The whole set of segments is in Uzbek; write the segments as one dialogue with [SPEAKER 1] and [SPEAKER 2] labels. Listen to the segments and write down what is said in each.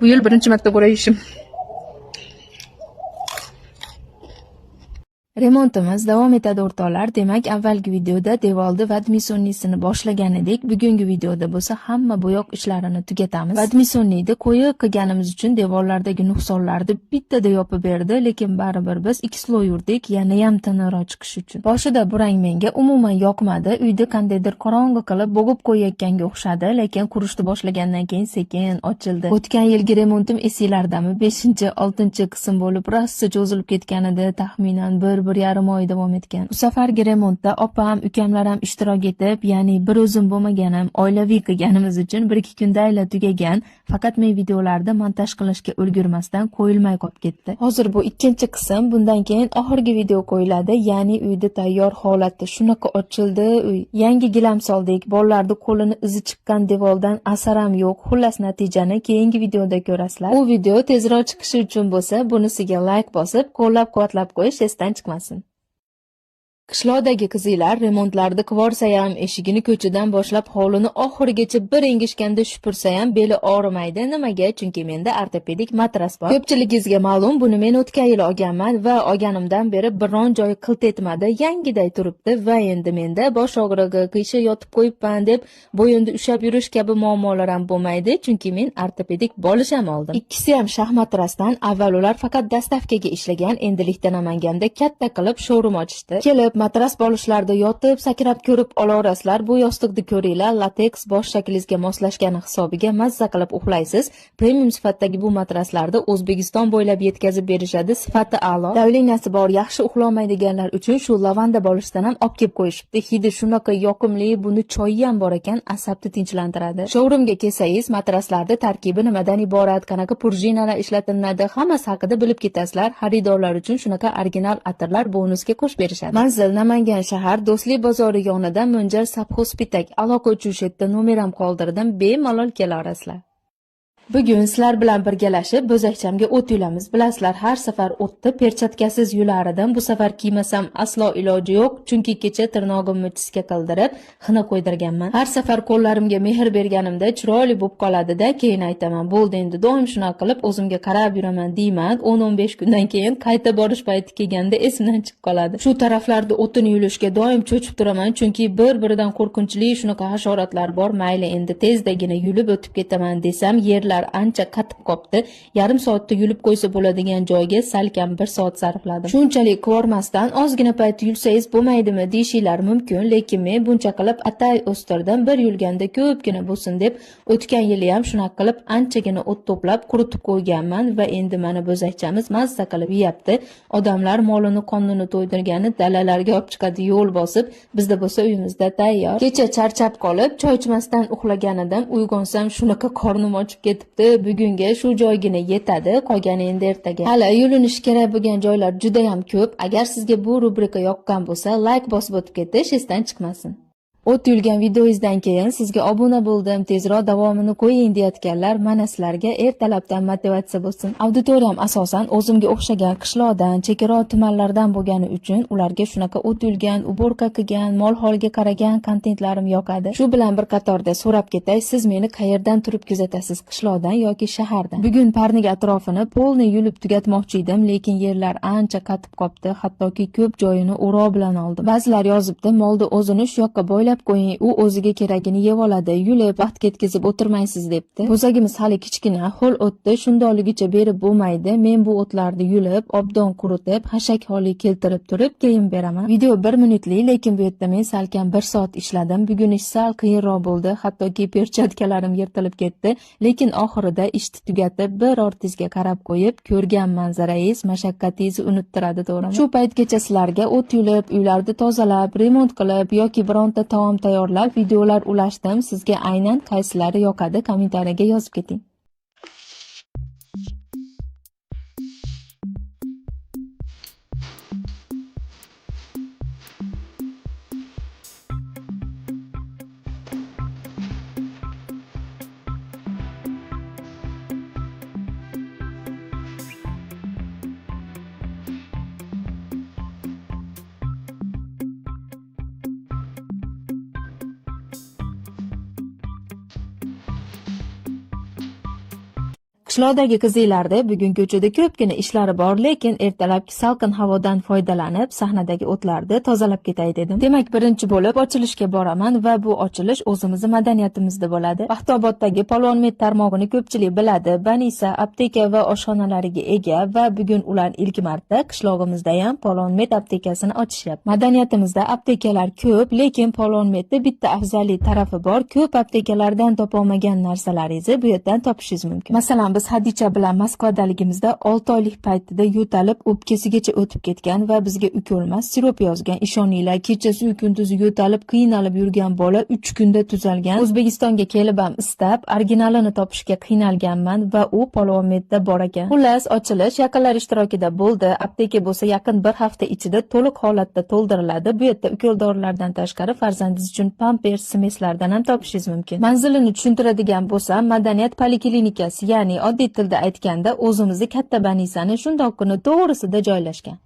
[SPEAKER 1] Bu yil birinchi marta ko'rayishim.
[SPEAKER 2] Remontimiz davom etadi o'rtoqlar. Demak, avvalgi videoda devorni vadmisonnisini boshlagan edik. Bugungi videoda bo'lsa hamma bo'yoq ishlarini tugatamiz. Vadmisonniyni qo'yib qilganimiz uchun devorlardagi nuqsonlarni bittada yopib berdi, lekin baribir biz ikki slov yurdik, yana ham tiniqroq chiqish uchun. Boshida bu rang menga umuman yoqmadi. Uyda qandaydir qorong'i qilib bo'g'ib qo'yayotganga o'xshadi, lekin qurishni boshlagandan keyin sekin ochildi. O'tgan yilgi remontim esinglardami? 5-6 qism bo'lib, rosa cho'zilib ketgan edi, taxminan 1-1,5 oy davom etgan. Bu safargi remontda opam, ukamlar ham ishtirok etib, ya'ni bir o'zim bo'lmaganim, oilaviy qilganimiz uchun 1-2 kunda ayla tugagan. Faqat men videolarda montaj qilishga ulgurmasdan qo'yilmay qolib ketdi. Hozir bu ikkinchi qism, bundan keyin oxirgi video qo'yiladi, ya'ni uyda tayyor holatda shunaqa ochildi uy. Yangi gilam soldik, bolalarning qo'lini izi chiqqan devordan asar ham yo'q. Xullas natijani keyingi videoda ko'rasizlar. U video tezroq chiqishi uchun bo'lsa, bunisiga like bosib, qo'llab-quvvatlab qo'yish esdan chiqmasin. Qishloqdagi qizlar remontlarni qivorsa ham, eshigini ko'chadan boshlab hovlini oxirigacha bir engishganda shupursa ham beli og'rimaydi. Nimaga? Chunki menda ortopedik matras bor. Ko'pchiligingizga ma'lum, buni men o'tgan yil olganman va olganimdan beri biron joyi qilt etmadi, yangiday turibdi va endi menda bosh og'rig'i, qiysha yotib qo'yibman deb bo'yinda ushab yurish kabi muammolar ham bo'lmaydi, chunki men ortopedik bolish ham oldim. Ikkisi ham shaxmatrasdan. Avval ular faqat dastavkaga ishlagan, endilikda Namanganda katta qilib showroom ochishdi. Kelib matras bolishlarda yotib, sakrab ko'rib olaverasizlar. Bu yostiqni ko'ringlar, lateks bosh shaklingizga moslashgani hisobiga mazza qilib uxlaysiz. Premium sifatdagi bu matraslarni O'zbekiston bo'ylab yetkazib berishadi, sifati a'lo. Davleniyasi bor, yaxshi uxlolmaydiganlar uchun shu lavanda bolishdan ham olib kelib qo'yishibdi. Hidi shunaqa yoqimli, buni choyi ham bor ekan, asabni tinchlantiradi. Showroomga kelsangiz, matraslarning tarkibi nimadan iborat, qanaqa prujinalar ishlatiladi, hammasi haqida bilib ketasizlar. Xaridorlar uchun shunaqa original atirlar bonusga qo'shib berishadi. Manzil Namangan shahar, Do'stlik bozori yonida Mo'njal Subhospital. Aloqa uchun shu yerda nomeram qoldirdim, bemalol kelaverasizlar. Bugun sizlar bilan birgalashib bo'zakchamga o't yulamiz. Bilasizlar, har safar o'tni perchatkasiz yular edim. Bu safar kiymasam aslo iloji yo'q, chunki kecha tirnog'imni chiska qildirib, xina qo'ydirganman. Har safar qo'llarimga mehr berganimda chiroyli bo'lib qoladi-da, keyin aytaman, bo'ldi endi doim shunaqa qilib o'zimga qarab yuraman deyman. 10-15 kundan keyin qayta borish payti kelganda esimdan chiqib qoladi. Shu taraflarda o'tini yulishga doim cho'chib turaman, chunki bir-biridan qo'rqinchli shunaqa hasharotlar bor. Mayli, endi tezdagina yulib o'tib ketaman desam, yerlar ancha qatib qopti. Yarim soatda yulib qo'ysa bo'ladigan joyga salkam 1 soat sarfladim. Shunchalik ko'rmasdan ozgina payt yulsangiz bo'lmaydimi deyishinglar mumkin, lekin men buncha qilib atay o'stirdim. Bir yulganda ko'pgina bo'lsin deb o'tgan yili ham shunaqa qilib anchagina o't to'plab quritib qo'yganman va endi mana bo'zakchamiz mazza qilib yeyapti. Odamlar molini qonini to'ydirgani dalalarga olib chiqadi, yo'l bosib, bizda bo'lsa uyimizda tayyor. Kecha charchab qolib, choy ichmasdan uxlagan edim. Uyg'onsam shunaqa qornim ochib ketibdi. Bugunga shu joygina yetadi, qolgani endi ertaga. Hali yulinish kerak bo'lgan joylar juda ham ko'p. Agar sizga bu rubrika yoqqan bo'lsa, like bosib o'tib ketish esdan chiqmasin. O't yulgan videoyizdan keyin sizga obuna bo'ldim, tezroq davomini qo'ying deyotganlar, mana sizlarga ertalabdan motivatsiya bo'lsin. Auditoriyam asosan o'zimga o'xshagan qishloqdan, chekkaroq tumanlardan bo'lgani uchun ularga shunaqa o't yulgan, uborka qilgan, mol holga qaragan kontentlarim yoqadi. Shu bilan bir qatorda so'rab ketay, siz meni qayerdan turib kuzatasiz, qishloqdan yoki shahardan? Bugun parnik atrofini polni yulib tugatmoqchi edim, lekin yerlar ancha qatib qopti, hattoki ko'p joyini o'roq bilan oldim. Ba'zilar yozibdi, molni o'zini shu yoqqa bo'ylab qo'ying, u o'ziga keragini yeb oladi, yulib vaqt ketkazib o'tirmaysiz debdi. Bo'zagimiz hali kichkina, ho'l o'tni shundoqligicha berib bo'lmaydi. Men bu o'tlarni yulib, obdon quritib, hashak holiga keltirib turib, keyin beraman. Video 1 minutli, lekin bu yerda men salkam 1 soat ishladim. Bugun ish sal qiyinroq bo'ldi, hattoki perchatkalarim yirtilib ketdi, lekin oxirida ishni tugatib, bir ortizga qarab qo'yib, ko'rgan manzarangiz mashaqqatingizni unuttiradi, to'g'rimi? Shu paytgacha sizlarga o't yulib, uylarni tozalab, remont qilib yoki bironta taom tayyorlab videolar ulashdim. Sizga aynan qaysilari yoqadi, kommentariyaga yozib keting. Qishloqdagi qizlarida bugun ko'chada ko'pgina ishlari bor, lekin ertalabki salqin havodan foydalanib sahnadagi o'tlarni tozalab ketay dedim. Demak, birinchi bo'lib ochilishga boraman va bu ochilish o'zimizning madaniyatimizda bo'ladi. Paxtaoboddagi Polvonmet tarmog'ini ko'pchilik biladi. Banisa apteka va oshxonalariga ega va bugun ular ilk marta qishlog'imizda ham Polvonmet aptekasini ochishyapti. Madaniyatimizda aptekalar ko'p, lekin Polvonmetda bitta afzallik tarafi bor. Ko'p aptekalardan topolmagan narsalaringizni bu yerdan topishingiz mumkin. Masalan, biz Hadicha bilan Moskvadaligimizda 6 oylik paytida yo'talib, o'pkasigacha o'tib ketgan va bizga ukolmas sirop yozgan. Ishoninglar, kechasi kunduzi yo'talib, qiynalib yurgan bola 3 kunda tuzalgan. O'zbekistonga kelib ham istab, originalini topishga qiynalganman va u Polvonmetda bor ekan. Xullas, ochilish yaqinlar ishtirokida bo'ldi. Apteka bo'lsa yaqin bir hafta ichida to'liq holatda to'ldiriladi. Bu yerda ukol dorilardan tashqari farzandingiz uchun pampers, smeslardan ham topishingiz mumkin. Manzilini tushuntiradigan bo'lsam, Madaniyat poliklinikasi, ya'ni oddiy tilda aytganda o'zimizni katta Banisani shundoqqina to'g'risida joylashgan.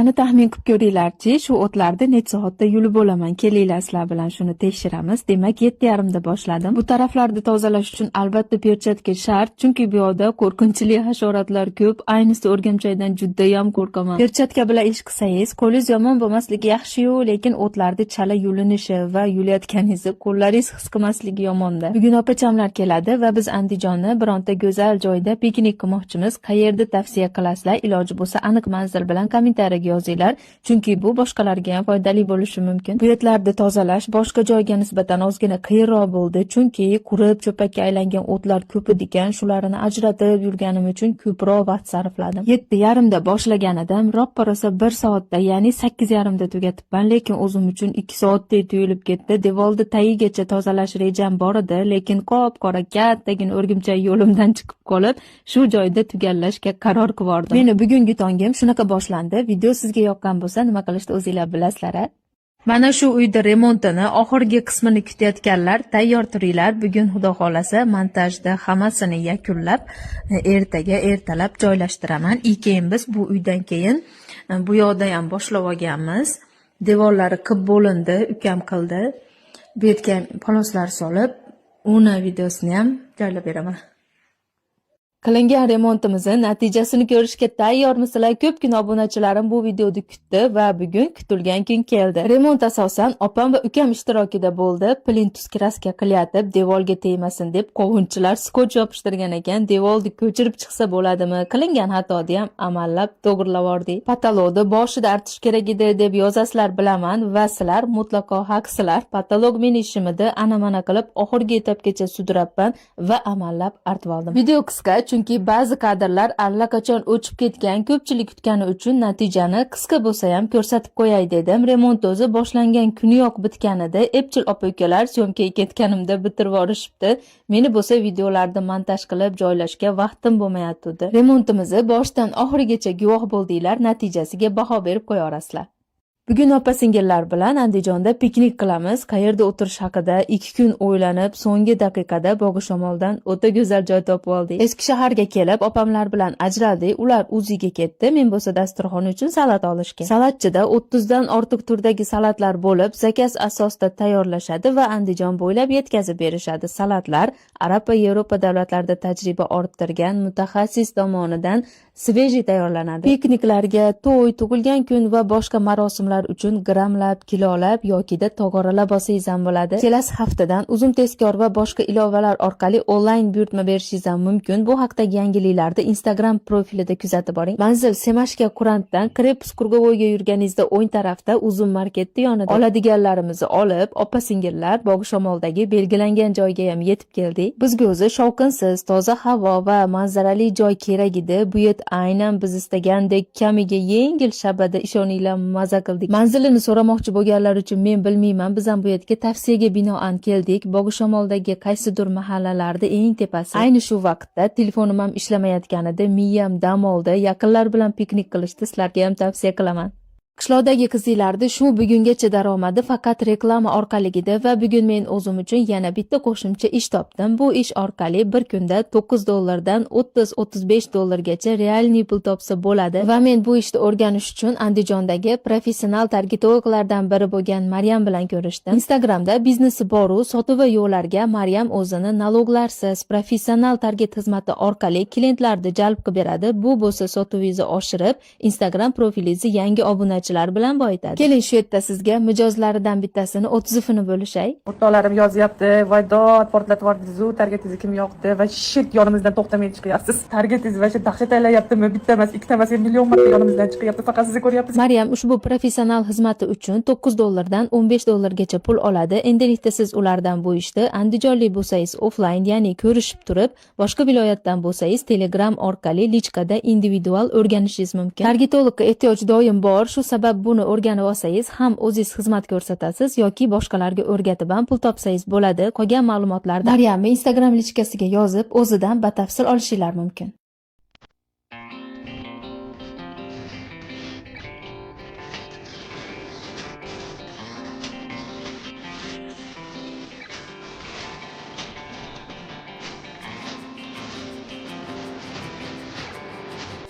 [SPEAKER 2] Qani taxmin qilib ko'ringlarchi, shu o'tlarda necha soatda yulib bo'laman. Kelinglar sizlar bilan shuni tekshiramiz. Demak, 7:30da boshladim. Bu taraflarni tozalash uchun albatta perchatka shart, chunki bu yoqda qo'rqinchli hasharotlar ko'p. Ayniqsa o'rgimchakdan juda ham qo'rqaman. Perchatka bilan ish qilsangiz, qo'lingiz yomon bo'lmasligi yaxshi-yu, lekin o'tlarni chala yulinishi va yulayotganingizda qo'llaringiz his qilmasligi yomonda. Bugun opachamlar keladi va biz Andijonni bironta go'zal joyda piknik qilmoqchimiz. Qayerda tavsiya qilasizlar? Iloji bo'lsa aniq manzil bilan kommentariyaga yozinglar, chunki bu boshqalarga ham foydali bo'lishi mumkin. Bu yerlarni tozalash boshqa joyga nisbatan ozgina qiyinroq bo'ldi, chunki qurib cho'pakka aylangan o'tlar ko'p ekan, shularni ajratib yurganim uchun ko'proq vaqt sarfladim. 7:30da boshlagan edim, roppa rosa 1 soatda, ya'ni 8:30da tugatibman, lekin o'zim uchun 2 soatdek tuyulib ketdi. Devorni tagigacha tozalash rejam bor edi, lekin qop-qora kattagina o'rgimchak yo'limdan chiqib qolib, shu joyda tugallashga qaror qildim. Meni bugungi tongim shunaqa boshlandi. Video sizga yoqqan bo'lsa, nima qilishni o'zingizlar bilasizlar. Mana shu uyda remontini oxirgi qismini kutayotganlar, tayyor turinglar. Bugun xudo xolasa montajda hammasini yakunlab, ertaga ertalab joylashtiraman. Keyin biz bu uydan keyin bu yoqda ham boshlab olganmiz. Devorlari qilib bo'lindi, ukam qildi. Bu yerga poloslar solib, uni videosini ham joylab beraman. Qilingan remontimizni natijasini ko'rishga tayyormisizlar? Ko'pgina obunachilarim bu videoni kutdi va bugun kutilgan kun keldi. Remont asosan opam va ukam ishtirokida bo'ldi. Plintus kraska qilyatib, devorga tegmasin deb qovunchilar skoch yopishtirgan ekan. Devorni ko'chirib chiqsa bo'ladimi? Qilingan xatoni ham amallab to'g'rilab oldik. Patologni boshida artish kerak edi deb yozasizlar bilaman va sizlar mutlaqo haqsizlar. Patolog meni ishimni ana-mana qilib oxirgi etapgacha sudrabman va amallab artib oldim. Video qisqa, chunki ba'zi kadrlar allaqachon o'chib ketgan. Ko'pchilik kutgani uchun natijani qisqa bo'lsa ham ko'rsatib qo'yay dedim. Remont o'zi boshlangan kuniyoq bitganida Epchil opa-ukalar syomkaga ketganimda bitirib yorishibdi. Meni bo'lsa videolarni montaj qilib joylashga vaqtim bo'lmayotdi. Remontimizni boshdan oxirigacha guvoh bo'ldinglar, natijasiga baho berib qo'ya olasizlar. Bugun opa-singillar bilan Andijonda piknik qilamiz. Qayerda o'tirish haqida 2 kun o'ylanib, so'nggi daqiqada Bog'ishamoldan o'ta go'zal joy topib oldik. Eski shaharga kelib, opamlar bilan ajraldik. Ular o'ziga ketdi. Men bo'lsa dasturxon uchun salat olishga. Salatchida 30 dan ortiq turdagi salatlar bo'lib, zakaz asosida tayyorlashadi va Andijon bo'ylab yetkazib berishadi. Salatlar Arab va Yevropa davlatlarida tajriba orttirgan mutaxassis tomonidan svejiy tayyorlanadi. Pikniklarga, to'y, tug'ilgan kun va boshqa marosimlar uchun grammlab, kilolab yokida tog'oralab olsangiz ham bo'ladi. Kelasi haftadan uzun tezkor va boshqa ilovalar orqali onlayn buyurtma berishingiz ham mumkin. Bu haqdagi yangiliklarni Instagram profilida kuzatib boring. Manzil Semashka Kurantdan Krepus Kurgovoyga yurganingizda o'ng tarafda uzun marketni yonida. Oladiganlarimizni olib, opa-singillar Bog'ishamoldagi belgilangan joyga ham yetib keldik. Bizga o'zi shovqinsiz, toza havo va manzarali joy kerak edi. Bu yer aynan biz istagandek kamiga yengil shabada, ishoninglar, maza qildik. Manzilini so'ramoqchi bo'lganlar uchun men bilmayman, biz ham bu yerga tavsiyaga binoan keldik. Bog'ishamoldagi qaysidir mahallalarda eng tepasi. Ayni shu vaqtda telefonim ham ishlamayotganida miyam dam oldi. Yaqinlar bilan piknik qilishni sizlarga ham tavsiya qilaman. Qishloqdagi qizlarni shu bugungacha daromadi faqat reklama orqaligida va bugun men o'zim uchun yana bitta qo'shimcha ish topdim. Bu ish orqali bir kunda $9 dan $30-35 realniy pul topsa bo'ladi va men bu ishni o'rganish uchun Andijondagi professional targetologlardan biri bo'lgan Maryam bilan ko'rishdim. Instagramda biznesi bor u sotuv yo'llarga Maryam o'zini налогlarsiz professional target xizmati orqali klientlarni jalb qilib beradi. Bu bo'lsa sotuvingizni oshirib, Instagram profilingizni yangi obunachi bilan boyitadi. Keling shu yerda sizga mijozlaridan bittasini 30'ini bo'lishay.
[SPEAKER 1] O'rtoqlarim yozyapti, voy dod portlatib yubordiz-ku, targetingizni kim yoqdi va shit yonimizdan to'xtamay chiqyapsiz. Targetingiz va shit dahshat aylayaptimi? Bitta emas, ikkita emas, million marta yonimizdan chiqyapti. Faqat siz ko'ryapsiz.
[SPEAKER 2] Maryam ushbu professional xizmati uchun $9 dan $15 gacha pul oladi. Endilikda siz ulardan bu ishni andijonlik bo'lsangiz offline, ya'ni ko'rishib turib, boshqa viloyatdan bo'lsangiz Telegram orqali lichkada individual o'rganishingiz mumkin. Targetologga ehtiyoj doim bor. Shu sabab buni o'rganib olsangiz ham o'zingiz xizmat ko'rsatasiz yoki boshqalarga o'rgatib ham pul topsangiz bo'ladi. Qolgan ma'lumotlarni Maryamning Instagram lichkasiga yozib, o'zidan batafsil olishingiz mumkin.